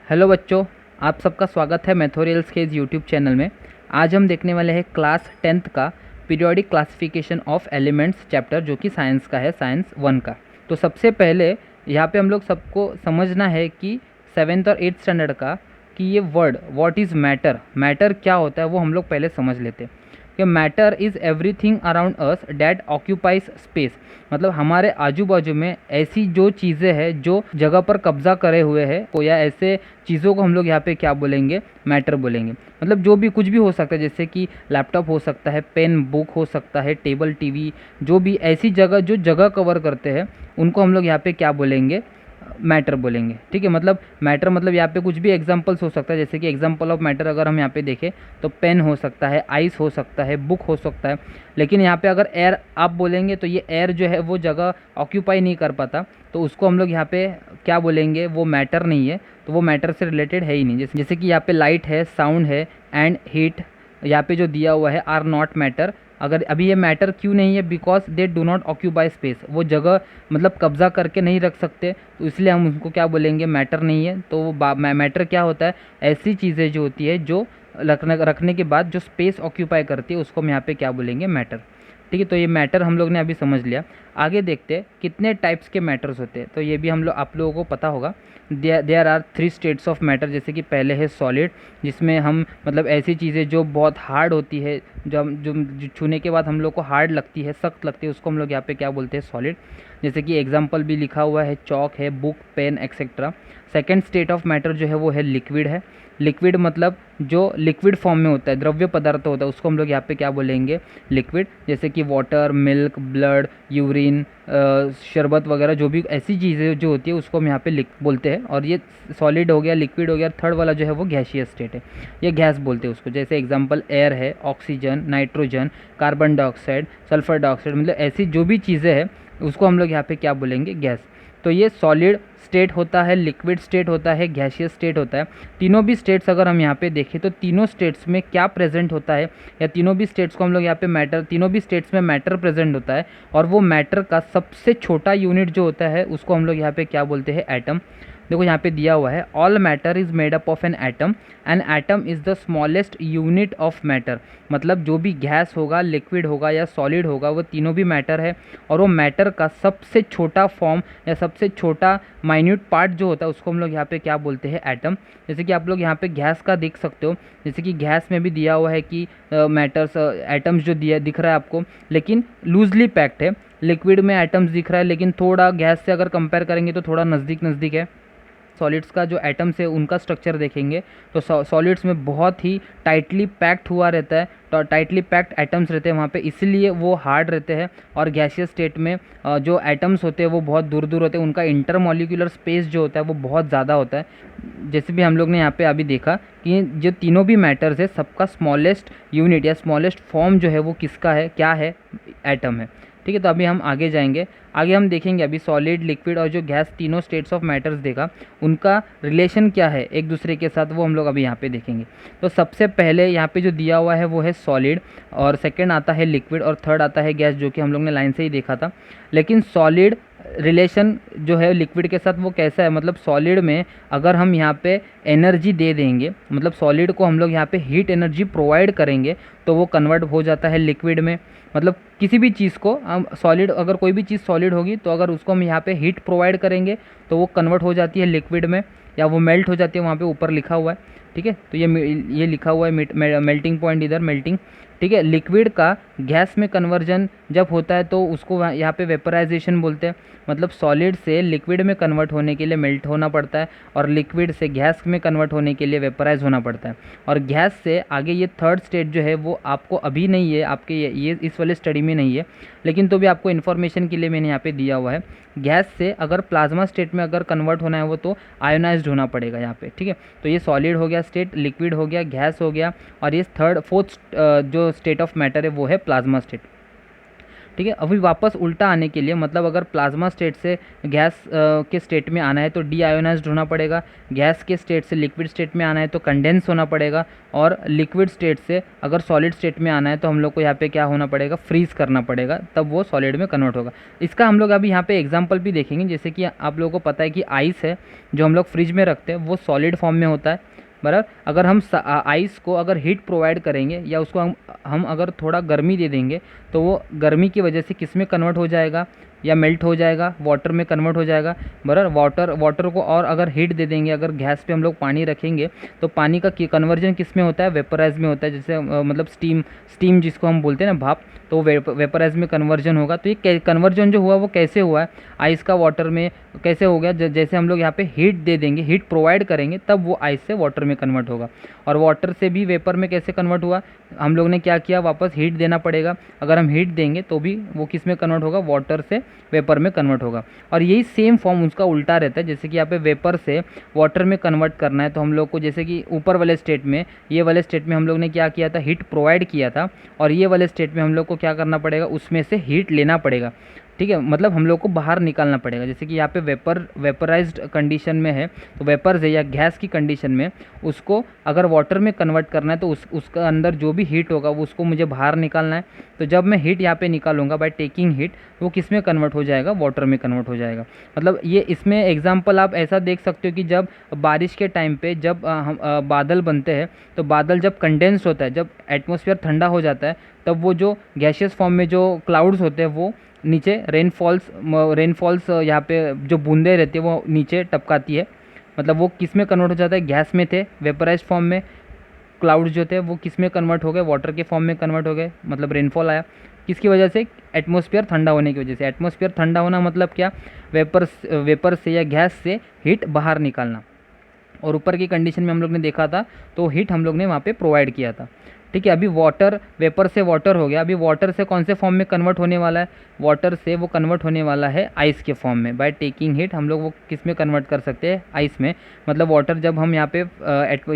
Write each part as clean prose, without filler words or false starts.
Hello बच्चों, आप सबका स्वागत है मैथोरियल्स के इस यूट्यूब चैनल में। आज हम देखने वाले हैं क्लास 10th का periodic classification of elements chapter, जो कि साइंस का है, साइंस 1 का। तो सबसे पहले यहाँ पे हम लोग सबको समझना है कि 7th और 8th स्टैंडर्ड का कि ये word what is matter, matter क्या होता है वो हम लोग पहले समझ लेते हैं। कि matter is everything around us that occupies space, मतलब हमारे आजू बाजू में ऐसी जो चीज़ें हैं जो जगह पर कब्जा करे हुए हैं को, या ऐसे चीज़ों को हम लोग यहाँ पे क्या बोलेंगे, मैटर बोलेंगे। मतलब जो भी कुछ भी हो सकता है, जैसे कि लैपटॉप हो सकता है, पेन बुक हो सकता है, टेबल टीवी, जो भी ऐसी जगह जो जगह कवर करते हैं उनको हम लोग यहाँ पे क्या बोलेंगे, मैटर बोलेंगे। ठीक है, मतलब मैटर मतलब यहाँ पे कुछ भी एग्जांपल्स हो सकता है। जैसे कि एग्जांपल ऑफ मैटर अगर हम यहाँ पे देखें तो पेन हो सकता है, आइस हो सकता है, बुक हो सकता है। लेकिन यहाँ पे अगर एयर आप बोलेंगे तो ये एयर जो है वो जगह ऑक्यूपाई नहीं कर पाता, तो उसको हम लोग यहाँ पे क्या बोलेंगे, वो मैटर नहीं है, तो वो मैटर से रिलेटेड है ही नहीं। जैसे कि यहाँ पे लाइट है, साउंड है एंड हीट यहाँ पे जो दिया हुआ है आर नॉट मैटर। अगर अभी ये मैटर क्यों नहीं है, because they do not occupy space, वो जगह मतलब कब्जा करके नहीं रख सकते, तो इसलिए हम उनको क्या बोलेंगे, मैटर नहीं है। तो मैटर क्या होता है, ऐसी चीज़ें जो होती है जो रखने के बाद जो स्पेस ऑक्यूपाई करती है उसको हम यहाँ पे क्या बोलेंगे, मैटर। ठीक है, तो ये मैटर हम लोग ने अभी समझ लिया। आगे देखते हैं कितने टाइप्स के मैटर्स होते हैं, तो ये भी हम लोग आप लोगों को पता होगा। There are 3 states of matter. जैसे कि पहले है सॉलिड, जिसमें हम मतलब ऐसी चीज़ें जो बहुत हार्ड होती है, जो छूने के बाद हम लोग को हार्ड लगती है, सख्त लगती है, उसको हम लोग यहाँ पे क्या बोलते हैं, सॉलिड। जैसे कि एग्जाम्पल भी लिखा हुआ है, चौक है, book, pen etcetera. Second state of matter जो है वो है लिक्विड है। लिक्विड मतलब जो लिक्विड फॉर्म में होता है, द्रव्य पदार्थ होता है, उसको हम लोग यहाँ पे क्या बोलेंगे, लिक्विड। जैसे कि वाटर, मिल्क, ब्लड, यूरिन, शरबत वगैरह, जो भी ऐसी चीज़ें जो होती है उसको हम यहाँ पे बोलते हैं। और ये सॉलिड हो गया, लिक्विड हो गया। थर्ड वाला जो है वो गैसियस स्टेट है, ये गैस बोलते हैं उसको। जैसे एग्जांपल एयर है, oxygen, nitrogen, carbon dioxide, sulphur dioxide, मतलब ऐसी जो भी चीज़ें हैं उसको हम लोग यहाँ पे क्या बोलेंगे, गैस। तो ये सॉलिड स्टेट होता है, लिक्विड स्टेट होता है, गैसियस स्टेट होता है। तीनों भी स्टेट्स अगर हम यहाँ पे देखें तो तीनों स्टेट्स में क्या प्रेजेंट होता है, या तीनों भी स्टेट्स को हम लोग यहाँ पे मैटर, तीनों भी स्टेट्स में मैटर प्रेजेंट होता है। और वो मैटर का सबसे छोटा यूनिट जो होता है उसको हम लोग यहाँ पे क्या बोलते हैं, एटम। देखो यहाँ पे दिया हुआ है, all matter is made up of an atom and atom is the smallest unit of matter. मतलब जो भी गैस होगा, लिक्विड होगा या सॉलिड होगा, वो तीनों भी मैटर है। और वो मैटर का सबसे छोटा फॉर्म या सबसे छोटा माइन्यूट पार्ट जो होता है उसको हम लोग यहाँ पे क्या बोलते हैं, एटम। जैसे कि आप लोग यहाँ पे गैस का देख सकते हो, जैसे कि गैस में भी दिया हुआ है कि मैटर्स, एटम्स जो दिया दिख रहा है आपको, लेकिन लूजली पैक्ड है। लिक्विड में एटम्स दिख रहा है लेकिन थोड़ा गैस से अगर कंपेयर करेंगे तो थोड़ा नज़दीक नज़दीक है। सॉलिड्स का जो एटम्स है उनका स्ट्रक्चर देखेंगे तो सॉलिड्स में बहुत ही टाइटली पैक्ड हुआ रहता है, तो टाइटली पैक्ड एटम्स रहते हैं वहाँ पे, इसलिए वो हार्ड रहते हैं। और गैसियस स्टेट में जो एटम्स होते हैं वो बहुत दूर दूर होते हैं, उनका इंटरमॉलिक्यूलर स्पेस जो होता है वो बहुत ज़्यादा होता है। जैसे भी हम लोग ने यहाँ पे अभी देखा कि जो तीनों भी मैटर्स है, सबका स्मॉलेस्ट यूनिट या स्मॉलेस्ट फॉर्म जो है वो किसका है, क्या है, एटम है। ठीक है, तो अभी हम आगे जाएंगे। आगे हम देखेंगे अभी सॉलिड, लिक्विड और जो गैस, तीनों स्टेट्स ऑफ मैटर्स देखा, उनका रिलेशन क्या है एक दूसरे के साथ, वो हम लोग अभी यहाँ पे देखेंगे। तो सबसे पहले यहाँ पे जो दिया हुआ है वो है सॉलिड, और सेकंड आता है लिक्विड, और थर्ड आता है गैस, जो कि हम लोग ने लाइन से ही देखा था। लेकिन सॉलिड रिलेशन जो है लिक्विड के साथ वो कैसा है, मतलब सॉलिड में अगर हम यहाँ पे एनर्जी दे देंगे, मतलब सॉलिड को हम लोग यहाँ पे हीट एनर्जी प्रोवाइड करेंगे तो वो कन्वर्ट हो जाता है लिक्विड में। मतलब किसी भी चीज़ को हम सॉलिड, अगर कोई भी चीज़ सॉलिड होगी तो अगर उसको हम यहाँ पे हीट प्रोवाइड करेंगे तो वो कन्वर्ट हो जाती है लिक्विड में, या वो मेल्ट हो जाती है, वहाँ पे ऊपर लिखा हुआ है। ठीक है, तो ये लिखा हुआ है मेल्टिंग पॉइंट, इधर मेल्टिंग। ठीक है, लिक्विड का गैस में कन्वर्जन जब होता है तो उसको यहाँ पे वेपराइजेशन बोलते हैं। मतलब सॉलिड से लिक्विड में कन्वर्ट होने के लिए मेल्ट होना पड़ता है, और लिक्विड से गैस में कन्वर्ट होने के लिए वेपराइज होना पड़ता है। और गैस से आगे ये थर्ड स्टेट जो है वो आपको अभी नहीं है, आपके ये इस वाले स्टडी में नहीं है, लेकिन तो भी आपको इन्फॉर्मेशन के लिए मैंने यहाँ पे दिया हुआ है। गैस से अगर प्लाज्मा स्टेट में अगर कन्वर्ट होना है वो तो आयोनाइज्ड होना पड़ेगा यहाँ पे। ठीक है, तो ये सॉलिड हो गया स्टेट, लिक्विड हो गया, गैस हो गया, और ये फोर्थ जो स्टेट ऑफ मैटर है वो है प्लाज्मा स्टेट। ठीक है। अभी वापस उल्टा आने के लिए, मतलब अगर प्लाज्मा स्टेट से गैस के स्टेट में आना है तो डी आयोनाइज्ड होना पड़ेगा, गैस के स्टेट से लिक्विड स्टेट में आना है तो कंडेंस होना पड़ेगा, और लिक्विड स्टेट से अगर सॉलिड स्टेट में आना है तो हम लोग को यहाँ पे क्या होना पड़ेगा, फ्रीज करना पड़ेगा, तब वो सॉलिड में कन्वर्ट होगा। इसका हम लोग अभी यहाँ पे एग्जाम्पल भी देखेंगे। जैसे कि आप लोगों को पता है कि आइस है जो हम लोग फ्रिज में रखते हैं वो सॉलिड फॉर्म में होता है, बराबर। अगर हम आइस को अगर हीट प्रोवाइड करेंगे या उसको हम अगर थोड़ा गर्मी दे देंगे तो वो गर्मी की वजह से किस में कन्वर्ट हो जाएगा, या मेल्ट हो जाएगा, वाटर में कन्वर्ट हो जाएगा, बराबर। वाटर को और अगर हीट दे देंगे, अगर गैस पे हम लोग पानी रखेंगे तो पानी का कन्वर्जन किस में होता है, वेपराइज में होता है। जैसे मतलब स्टीम जिसको हम बोलते हैं ना, भाप, तो वेपराइज में कन्वर्जन होगा। तो ये कन्वर्जन जो हुआ वो कैसे हुआ है, आइस का वाटर में कैसे हो गया, जैसे हम लोग यहाँ पे हीट दे देंगे, हीट प्रोवाइड करेंगे, तब वो आइस से वाटर में कन्वर्ट होगा। और वाटर से भी वेपर में कैसे कन्वर्ट हुआ, हम लोग ने क्या किया, वापस हीट देना पड़ेगा। अगर हम हीट देंगे तो भी वो किस में कन्वर्ट होगा, वाटर से वेपर में कन्वर्ट होगा। और यही सेम फॉर्म उसका उल्टा रहता है। जैसे कि यहाँ पे वेपर से वाटर में कन्वर्ट करना है तो हम लोग को, जैसे कि ऊपर वाले स्टेट में, ये वाले स्टेट में हम लोग ने क्या किया था, हीट प्रोवाइड किया था, और ये वाले स्टेट में हम लोग को क्या करना पड़ेगा, उसमें से हीट लेना पड़ेगा। ठीक है, मतलब हम लोग को बाहर निकालना पड़ेगा। जैसे कि यहाँ पे वेपराइज्ड कंडीशन में है तो वेपर से या गैस की कंडीशन में उसको अगर वाटर में कन्वर्ट करना है तो उसका अंदर जो भी हीट होगा वो उसको मुझे बाहर निकालना है। तो जब मैं हीट यहाँ पे निकालूंगा बाय टेकिंग हीट, वो किस में कन्वर्ट हो जाएगा, वाटर में कन्वर्ट हो जाएगा। मतलब ये इसमें एग्जाम्पल आप ऐसा देख सकते हो कि जब बारिश के टाइम पे जब बादल बनते हैं तो बादल जब कंडेंस होता है, जब एटमॉस्फेयर ठंडा हो जाता है, तब वो जो गैशियस फॉर्म में जो क्लाउड्स होते हैं वो नीचे रेनफॉल्स यहाँ पे जो बूंदे रहती है वो नीचे टपकाती है। मतलब वो किस में कन्वर्ट हो जाता है, गैस में थे वेपराइज फॉर्म में, क्लाउड्स जो थे वो किस में कन्वर्ट हो गए, वाटर के फॉर्म में कन्वर्ट हो गए। मतलब रेनफॉल आया किसकी वजह से, एटमॉस्फेयर ठंडा होने की वजह से। एटमॉस्फेयर ठंडा होना मतलब क्या, वेपर से या गैस से हीट बाहर निकालना। और ऊपर की कंडीशन में हम लोग ने देखा था तो हीट हम लोग ने वहाँ पे प्रोवाइड किया था। ठीक है, अभी वाटर, वेपर से वाटर हो गया, अभी वाटर से कौन से फॉर्म में कन्वर्ट होने वाला है, वाटर से वो कन्वर्ट होने वाला है आइस के फॉर्म में। बाय टेकिंग हीट हम लोग वो किस में कन्वर्ट कर सकते हैं, आइस में। मतलब वाटर जब हम यहाँ पे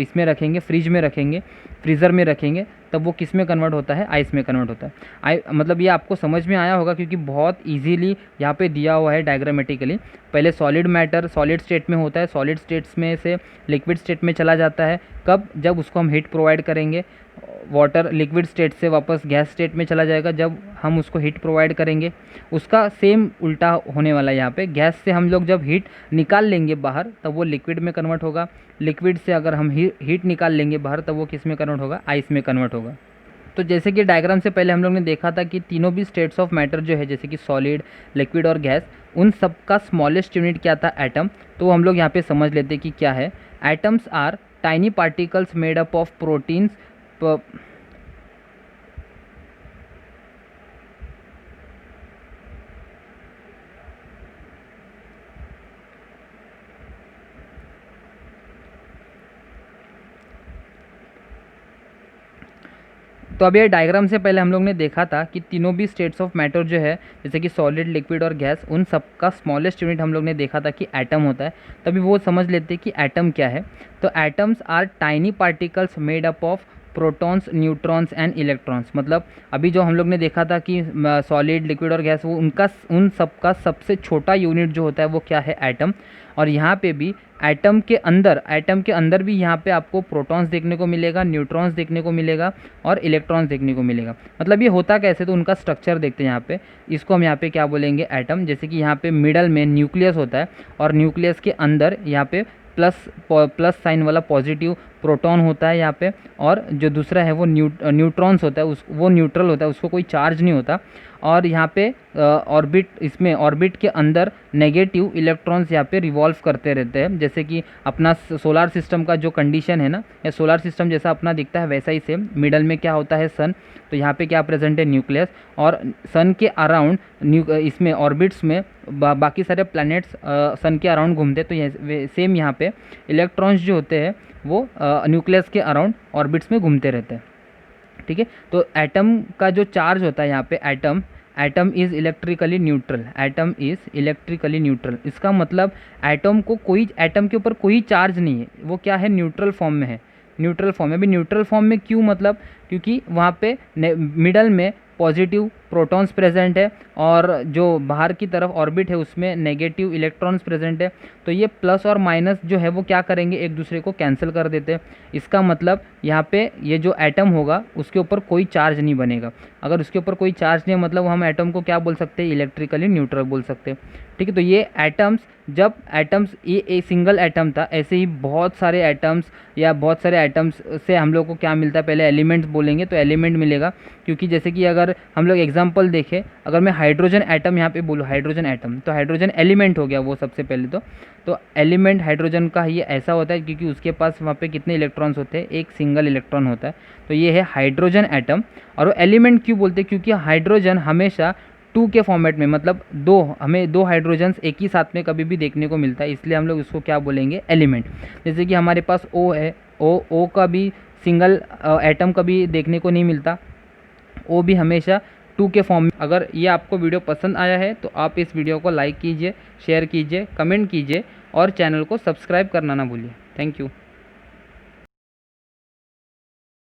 इसमें रखेंगे, फ्रिज में रखेंगे, फ्रीज़र में रखेंगे, तब वो किस में कन्वर्ट होता है, आइस में कन्वर्ट होता है। मतलब ये आपको समझ में आया होगा क्योंकि बहुत ईजीली यहाँ पे दिया हुआ है डायग्रामेटिकली। पहले सॉलिड मैटर सॉलिड स्टेट में होता है, सॉलिड स्टेट्स में से लिक्विड स्टेट में चला जाता है, कब, जब उसको हम हीट प्रोवाइड करेंगे। वाटर लिक्विड स्टेट से वापस गैस स्टेट में चला जाएगा जब हम उसको हीट प्रोवाइड करेंगे। उसका सेम उल्टा होने वाला है यहाँ पे, गैस से हम लोग जब हीट निकाल लेंगे बाहर तब वो लिक्विड में कन्वर्ट होगा, लिक्विड से अगर हम हीट निकाल लेंगे बाहर तब वो किस में कन्वर्ट होगा, आइस में कन्वर्ट होगा। तो जैसे कि डायग्राम से पहले हम लोग ने देखा था कि तीनों भी स्टेट्स ऑफ मैटर जो है, जैसे कि सॉलिड, लिक्विड और गैस, उन सब का स्मॉलेस्ट यूनिट क्या था, एटम। तो हम लोग यहाँ पे समझ लेते हैं कि क्या है। Atoms are tiny particles made up of proteins. तो अब ये डायग्राम से पहले हम लोग ने देखा था कि तीनों भी स्टेट्स ऑफ मैटर जो है, जैसे कि सॉलिड, लिक्विड और गैस, उन सब का स्मॉलेस्ट यूनिट हम लोग ने देखा था कि एटम होता है। तभी वो समझ लेते हैं कि एटम क्या है। तो atoms are tiny particles made up of protons, neutrons and electrons. मतलब अभी जो हम लोग ने देखा था कि सॉलिड, लिक्विड और गैस, वो उन सब का सबसे छोटा यूनिट जो होता है वो क्या है, एटम। और यहाँ पे भी एटम के अंदर भी यहाँ पे आपको प्रोटॉन्स देखने को मिलेगा, न्यूट्रॉन्स देखने को मिलेगा और इलेक्ट्रॉन्स देखने को मिलेगा। मतलब ये होता कैसे, तो उनका स्ट्रक्चर देखते हैं यहाँ पे। इसको हम यहाँ पे क्या बोलेंगे, एटम। जैसे कि यहाँ पे मिडल में न्यूक्लियस होता है और न्यूक्लियस के अंदर यहाँ पे प्लस साइन वाला पॉजिटिव प्रोटॉन होता है यहाँ पे, और जो दूसरा है वो न्यूट्रॉन्स होता है, वो न्यूट्रल होता है, उसको कोई चार्ज नहीं होता। और यहाँ पे ऑर्बिट के अंदर नेगेटिव इलेक्ट्रॉन्स यहाँ पे रिवॉल्व करते रहते हैं। जैसे कि अपना सोलार सिस्टम का जो कंडीशन है ना, या सोलार सिस्टम जैसा अपना दिखता है वैसा ही सेम। मिडल में क्या होता है, सन। तो यहाँ पे क्या प्रेजेंट है, न्यूक्लियस। और सन के अराउंड इसमें ऑर्बिट्स में बाकी सारे प्लैनेट्स सन के अराउंड घूमते हैं। तो ये सेम यहाँ पे इलेक्ट्रॉन्स जो होते हैं वो न्यूक्लियस के अराउंड ऑर्बिट्स में घूमते रहते हैं। ठीक है, तो एटम का जो चार्ज होता है यहाँ पे, atom is electrically neutral. Atom is electrically neutral. इसका मतलब एटम के ऊपर कोई चार्ज नहीं है, वो क्या है, न्यूट्रल फॉर्म में है। न्यूट्रल फॉर्म में, अभी न्यूट्रल फॉर्म में क्यों, मतलब क्योंकि वहाँ पे मिडल में पॉजिटिव प्रोटॉन्स प्रेजेंट है और जो बाहर की तरफ ऑर्बिट है उसमें नेगेटिव इलेक्ट्रॉन्स प्रेजेंट है। तो ये प्लस और माइनस जो है वो क्या करेंगे, एक दूसरे को कैंसिल कर देते हैं। इसका मतलब यहाँ पे ये जो एटम होगा उसके ऊपर कोई चार्ज नहीं बनेगा। अगर उसके ऊपर कोई चार्ज नहीं है मतलब हम एटम को क्या बोल सकते हैं, इलेक्ट्रिकली न्यूट्रल बोल सकते हैं। ठीक है, तो ये एटम्स, जब एटम्स ये एक सिंगल एटम था, ऐसे ही बहुत सारे एटम्स या बहुत सारे एटम्स से हम लोग को क्या मिलता है, पहले एलिमेंट्स बोलेंगे तो एलिमेंट मिलेगा। क्योंकि जैसे कि अगर हम लोग एग्जांपल देखें, अगर मैं हाइड्रोजन एटम यहाँ पे बोलूँ, हाइड्रोजन एटम, तो हाइड्रोजन एलिमेंट हो गया वो सबसे पहले तो एलिमेंट हाइड्रोजन का ये ऐसा होता है क्योंकि उसके पास वहाँ पे कितने इलेक्ट्रॉन्स होते हैं, एक सिंगल इलेक्ट्रॉन होता है। तो ये है हाइड्रोजन एटम। और वो एलिमेंट क्यों बोलते हैं, क्योंकि हाइड्रोजन हमेशा 2 के फॉर्मेट में, मतलब हमें 2 हाइड्रोजन्स एक ही साथ में कभी भी देखने को मिलता है, इसलिए हम लोग इसको क्या बोलेंगे, एलिमेंट। जैसे कि हमारे पास O है, O का भी सिंगल एटम कभी देखने को नहीं मिलता, O भी हमेशा 2 के फॉर्म में। अगर ये आपको वीडियो पसंद आया है तो आप इस वीडियो को लाइक कीजिए, शेयर कीजिए, कमेंट कीजिए और चैनल को सब्सक्राइब करना ना भूलिए। Thank you.